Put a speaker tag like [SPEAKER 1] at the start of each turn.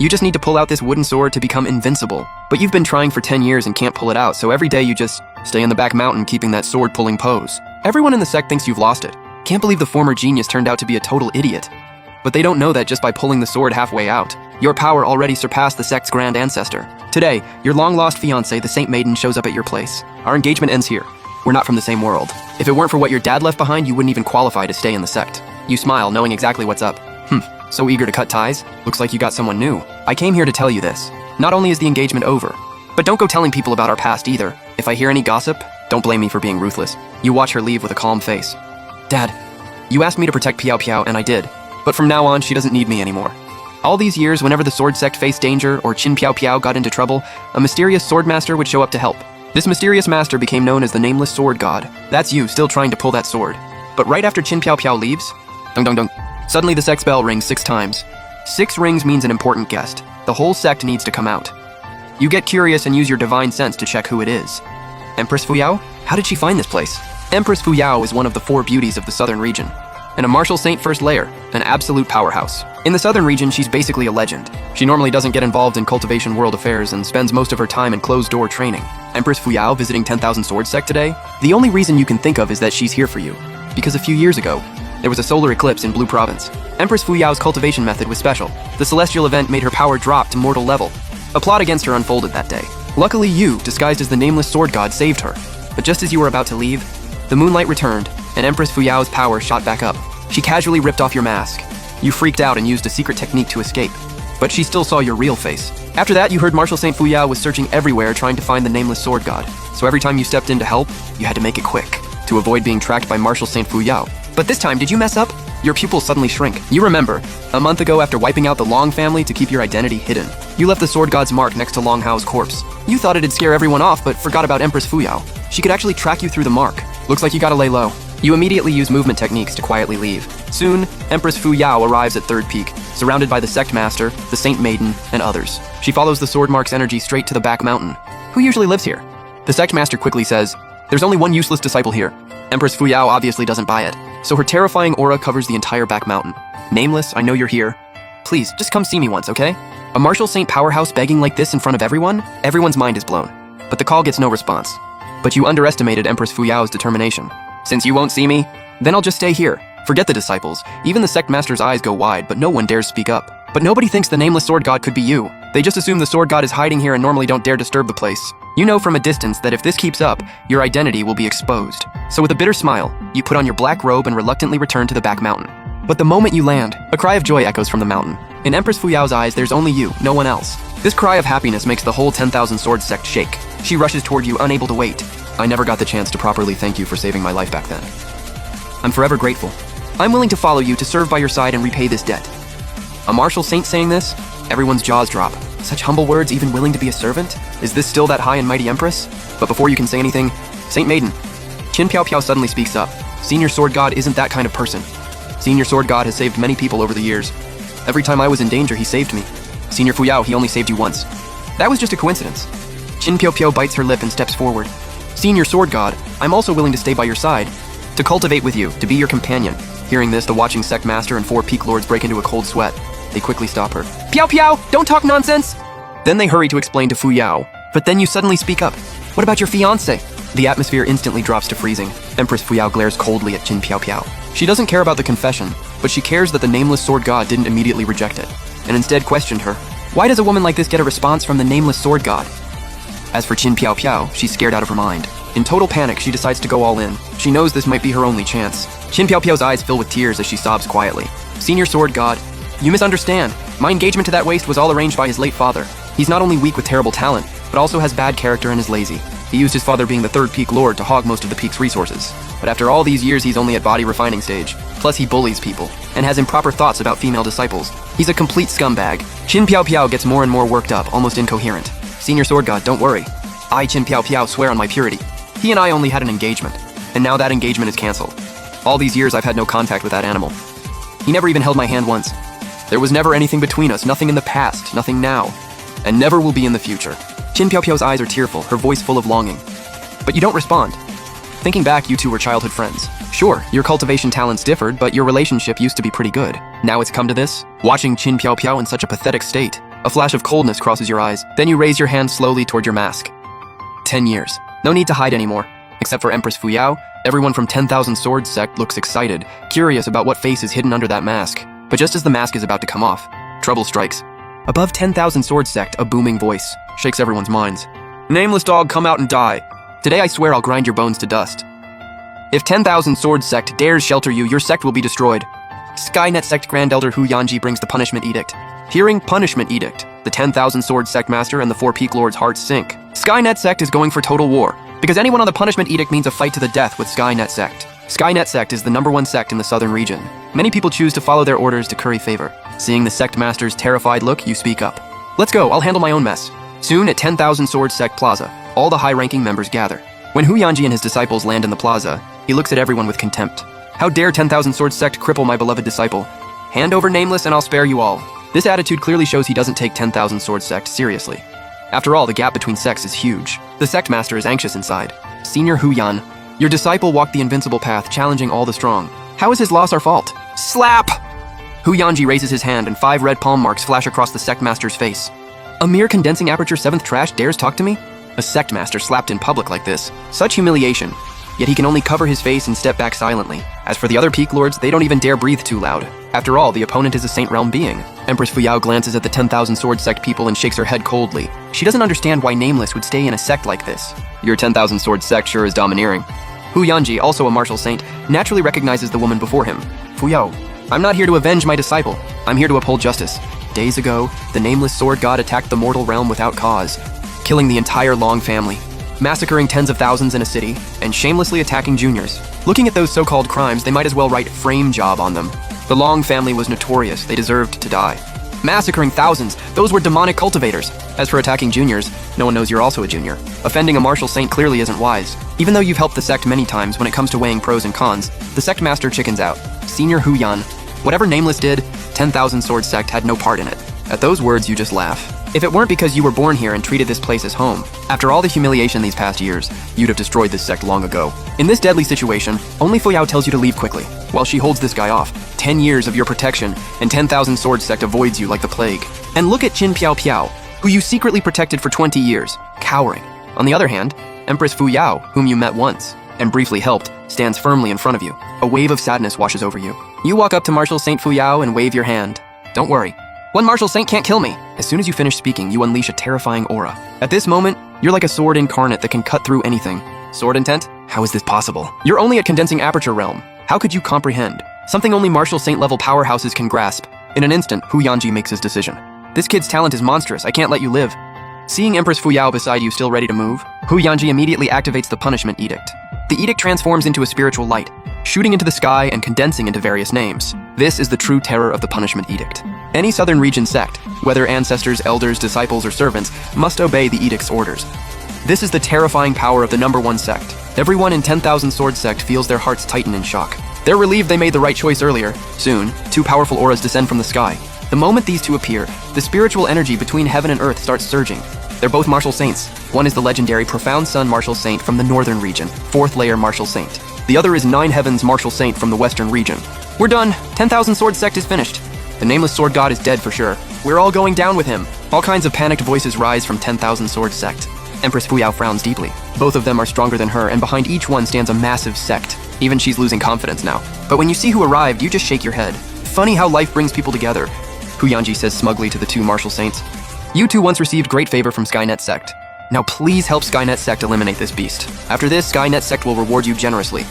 [SPEAKER 1] You just need to pull out this wooden sword to become invincible. But you've been trying for 10 years and can't pull it out, so every day you just stay in the back mountain keeping that sword-pulling pose. Everyone in the sect thinks you've lost it. Can't believe the former genius turned out to be a total idiot. But they don't know that just by pulling the sword halfway out, your power already surpassed the sect's grand ancestor. Today, your long-lost fiancé, the Saint Maiden, shows up at your place. Our engagement ends here. We're not from the same world. If it weren't for what your dad left behind, you wouldn't even qualify to stay in the sect. You smile, knowing exactly what's up. So eager to cut ties? Looks like you got someone new. I came here to tell you this. Not only is the engagement over, but don't go telling people about our past either. If I hear any gossip, don't blame me for being ruthless. You watch her leave with a calm face. Dad, you asked me to protect Piao Piao, and I did. But from now on, she doesn't need me anymore. All these years, whenever the sword sect faced danger or Qin Piao Piao got into trouble, a mysterious sword master would show up to help. This mysterious master became known as the Nameless Sword God. That's you, still trying to pull that sword. But right after Qin Piao Piao leaves, dung dung dung, suddenly the sect's bell rings 6 times. 6 rings means an important guest. The whole sect needs to come out. You get curious and use your divine sense to check who it is. Empress Fuyao? How did she find this place? Empress Fuyao is one of the 4 beauties of the southern region, and a martial saint first layer, an absolute powerhouse. In the southern region, she's basically a legend. She normally doesn't get involved in cultivation world affairs and spends most of her time in closed-door training. Empress Fuyao visiting 10,000 Sword Sect today? The only reason you can think of is that she's here for you, because a few years ago, there was a solar eclipse in Blue Province. Empress Fuyao's cultivation method was special. The celestial event made her power drop to mortal level. A plot against her unfolded that day. Luckily you, disguised as the Nameless Sword God, saved her. But just as you were about to leave, the moonlight returned, and Empress Fuyao's power shot back up. She casually ripped off your mask. You freaked out and used a secret technique to escape. But she still saw your real face. After that, you heard Martial Saint Fuyao was searching everywhere trying to find the Nameless Sword God. So every time you stepped in to help, you had to make it quick, to avoid being tracked by Martial Saint Fuyao. But this time, did you mess up? Your pupils suddenly shrink. You remember, a month ago after wiping out the Long family to keep your identity hidden, you left the Sword God's mark next to Long Hao's corpse. You thought it'd scare everyone off, but forgot about Empress Fuyao. She could actually track you through the mark. Looks like you gotta lay low. You immediately use movement techniques to quietly leave. Soon, Empress Fuyao arrives at Third Peak, surrounded by the Sect Master, the Saint Maiden, and others. She follows the Sword Mark's energy straight to the back mountain. Who usually lives here? The Sect Master quickly says, "There's only one useless disciple here." Empress Fuyao obviously doesn't buy it, so her terrifying aura covers the entire back mountain. "Nameless, I know you're here. Please, just come see me once, okay?" A martial saint powerhouse begging like this in front of everyone? Everyone's mind is blown. But the call gets no response. But you underestimated Empress Fuyao's determination. "Since you won't see me, then I'll just stay here." Forget the disciples. Even the sect master's eyes go wide, but no one dares speak up. But nobody thinks the Nameless Sword God could be you. They just assume the Sword God is hiding here and normally don't dare disturb the place. You know from a distance that if this keeps up, your identity will be exposed. So with a bitter smile, you put on your black robe and reluctantly return to the back mountain. But the moment you land, a cry of joy echoes from the mountain. In Empress Fuyao's eyes, there's only you, no one else. This cry of happiness makes the whole 10,000 Sword Sect shake. She rushes toward you, unable to wait. "I never got the chance to properly thank you for saving my life back then. I'm forever grateful. I'm willing to follow you to serve by your side and repay this debt." A martial saint saying this? Everyone's jaws drop. Such humble words, even willing to be a servant? Is this still that high and mighty empress? But before you can say anything, Saint Maiden. Qin Piao Piao suddenly speaks up. Senior Sword God isn't that kind of person. Senior Sword God has saved many people over the years. Every time I was in danger, he saved me. Senior Fuyao, he only saved you once. That was just a coincidence. Qin Piao Piao bites her lip and steps forward. "Senior Sword God, I'm also willing to stay by your side, to cultivate with you, to be your companion." Hearing this, the watching Sect Master and 4 Peak Lords break into a cold sweat. They quickly stop her. "Piao Piao, don't talk nonsense!" Then they hurry to explain to Fuyao. But then you suddenly speak up. "What about your fiancé?" The atmosphere instantly drops to freezing. Empress Fuyao glares coldly at Qin Piao Piao. She doesn't care about the confession, but she cares that the Nameless Sword God didn't immediately reject it, and instead questioned her. Why does a woman like this get a response from the Nameless Sword God? As for Qin Piao Piao, she's scared out of her mind. In total panic, she decides to go all in. She knows this might be her only chance. Qin Piao Piao's eyes fill with tears as she sobs quietly. "Senior Sword God, you misunderstand. My engagement to that waste was all arranged by his late father. He's not only weak with terrible talent, but also has bad character and is lazy. He used his father being the 3rd Peak Lord to hog most of the Peak's resources. But after all these years, he's only at body refining stage. Plus he bullies people, and has improper thoughts about female disciples. He's a complete scumbag." Qin Piao Piao gets more and more worked up, almost incoherent. "Senior Sword God, don't worry. I, Qin Piao Piao, swear on my purity. He and I only had an engagement, and now that engagement is cancelled. All these years I've had no contact with that animal. He never even held my hand once. There was never anything between us, nothing in the past, nothing now, and never will be in the future." Qin Piao Piao's eyes are tearful, her voice full of longing. But you don't respond. Thinking back, you two were childhood friends. Sure, your cultivation talents differed, but your relationship used to be pretty good. Now it's come to this? Watching Qin Piao Piao in such a pathetic state, A flash of coldness crosses your eyes. Then you raise your hand slowly toward your mask. 10 years. No need to hide anymore. Except for Empress Fuyao, everyone from 10,000 Swords Sect looks excited, curious about what face is hidden under that mask. But just as the mask is about to come off, trouble strikes. Above 10,000 Swords Sect, a booming voice shakes everyone's minds. Nameless dog, come out and die. Today I swear I'll grind your bones to dust. If 10,000 Swords Sect dares shelter you, your sect will be destroyed. Skynet Sect Grand Elder Hu Yanji brings the Punishment Edict. Hearing Punishment Edict, the 10,000 Swords Sect Master and the 4 Peak Lords' hearts sink. Skynet Sect is going for total war, because anyone on the Punishment Edict means a fight to the death with Skynet Sect. Skynet Sect is the #1 sect in the southern region. Many people choose to follow their orders to curry favor. Seeing the Sect Master's terrified look, you speak up. Let's go, I'll handle my own mess. Soon at 10,000 Swords Sect Plaza, all the high-ranking members gather. When Hu Yanji and his disciples land in the plaza, he looks at everyone with contempt. How dare 10,000 Swords Sect cripple my beloved disciple? Hand over Nameless and I'll spare you all. This attitude clearly shows he doesn't take 10,000 Swords Sect seriously. After all, the gap between sects is huge. The Sect Master is anxious inside. Senior Hu Yan, your disciple walked the invincible path, challenging all the strong. How is his loss our fault? Slap! Hu Yanji raises his hand and 5 red palm marks flash across the Sect Master's face. A mere condensing aperture 7th trash dares talk to me? A Sect Master slapped in public like this. Such humiliation. Yet he can only cover his face and step back silently. As for the other Peak Lords, they don't even dare breathe too loud. After all, the opponent is a Saint Realm being. Empress Fuyao glances at the 10,000 Sword Sect people and shakes her head coldly. She doesn't understand why Nameless would stay in a sect like this. Your 10,000 Sword Sect sure is domineering. Hu Yanji, also a martial saint, naturally recognizes the woman before him. Fuyao, I'm not here to avenge my disciple. I'm here to uphold justice. Days ago, the Nameless Sword God attacked the mortal realm without cause, killing the entire Long family, massacring tens of thousands in a city, and shamelessly attacking juniors. Looking at those so-called crimes, they might as well write frame job on them. The Long family was notorious. They deserved to die. Massacring thousands, those were demonic cultivators. As for attacking juniors, no one knows you're also a junior. Offending a martial saint clearly isn't wise. Even though you've helped the sect many times, when it comes to weighing pros and cons, the sect master chickens out. Senior Hu Yan, whatever Nameless did, 10,000 Sword Sect had no part in it. At those words, you just laugh. If it weren't because you were born here and treated this place as home, after all the humiliation these past years, you'd have destroyed this sect long ago. In this deadly situation, only Fuyao tells you to leave quickly, while she holds this guy off. 10 years of your protection, and 10,000 Sword Sect avoids you like the plague. And look at Qin Piao Piao, who you secretly protected for 20 years, cowering. On the other hand, Empress Fuyao, whom you met once, and briefly helped, stands firmly in front of you. A wave of sadness washes over you. You walk up to Martial Saint Fuyao and wave your hand. Don't worry. One martial saint can't kill me. As soon as you finish speaking, you unleash a terrifying aura. At this moment, you're like a sword incarnate that can cut through anything. Sword intent? How is this possible? You're only at condensing aperture realm. How could you comprehend? Something only martial saint level powerhouses can grasp. In an instant, Hu Yanji makes his decision. This kid's talent is monstrous. I can't let you live. Seeing Empress Fuyao beside you still ready to move, Hu Yanji immediately activates the Punishment Edict. The edict transforms into a spiritual light, shooting into the sky and condensing into various names. This is the true terror of the Punishment Edict. Any Southern Region sect, whether ancestors, elders, disciples, or servants, must obey the edict's orders. This is the terrifying power of the #1 sect. Everyone in 10,000 Sword Sect feels their hearts tighten in shock. They're relieved they made the right choice earlier. Soon, 2 powerful auras descend from the sky. The moment these two appear, the spiritual energy between heaven and earth starts surging. They're both martial saints. One is the legendary Profound Sun Martial Saint from the Northern Region, 4th layer Martial Saint. The other is Nine Heavens Martial Saint from the Western Region. We're done. 10,000 Sword Sect is finished. The Nameless Sword God is dead for sure. We're all going down with him. All kinds of panicked voices rise from 10,000 Sword Sect. Empress Fuyao frowns deeply. Both of them are stronger than her, and behind each one stands a massive sect. Even she's losing confidence now. But when you see who arrived, you just shake your head. Funny how life brings people together, Hu Yanji says smugly to the 2 martial saints. You two once received great favor from Skynet Sect. Now please help Skynet Sect eliminate this beast. After this, Skynet Sect will reward you generously.